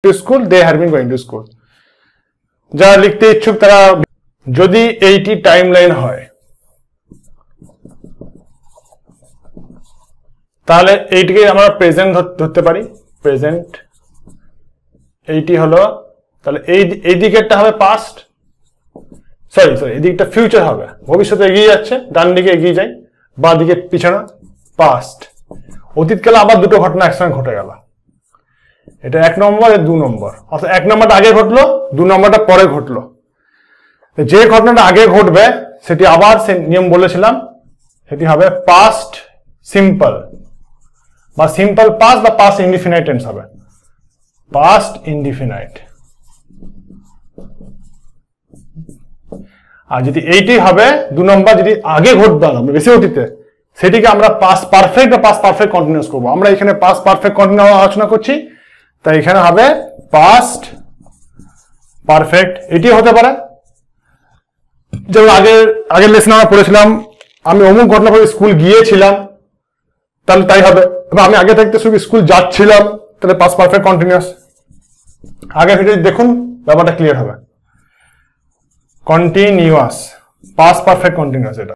to school, they had been going to school. যারা লিখতে ইচ্ছুক তারা যদি এইটি টাইমলাইন হয় তাহলে এইটিকে আমরা প্রেজেন্ট ধরতে পারি। প্রেজেন্ট এইটি হলো, তাহলে এই দিকেরটা হবে পাস্ট, সরি এই দিকটা ফিউচার হবে, ভবিষ্যতে এগিয়ে যাচ্ছে, ডান দিকে এগিয়ে যায়, বাঁ দিকে পিছনে পাস্ট। অতীতকালে আবার দুটো ঘটনা একসঙ্গে ঘটে গেল, এটা 1 নম্বর আর 2 নম্বর, অর্থাৎ 1 নম্বরটা আগে ঘটলো, 2 নম্বরটা পরে ঘটলো। যে ঘটনাটা আগে ঘটবে সেটি আবার সে নিয়ম বলেছিলাম, সেটি হবে পাস্ট সিম্পল বা সিম্পল পাস্ট বা পাস্ট ইনডিফিনাইট টেন্স হবে, পাস্ট ইনডিফিনাইট। আর যদি এইটি হবে 2 নম্বর, যদি আগে ঘটবে বেশি অতীতে, সেটিকে আমরা পাস্ট পারফেক্ট বা পাস্ট পারফেক্ট কন্টিনিউয়াস করবো। আমরা এখানে পাস্ট পারফেক্ট কন্টিনিউয়াস আলোচনা করছি, তাই এখানে হবে পাস্ট পারফেক্ট। এটি হতে পারে যেমন আগের লেসনে আমরা পড়েছিলাম, আমি অমুক ঘটনা করে স্কুল গিয়েছিলাম, তাহলে তাই হবে। এবং আমি আগে থাকতে শুধু স্কুল যাচ্ছিলাম, তাহলে পাস্ট পারফেক্ট কন্টিনিউয়াস। আগে ভিডিও দেখুন, ব্যাপারটা ক্লিয়ার হবে। কন্টিনিউয়াস, পাস্ট পারফেক্ট কন্টিনিউয়াস এটা।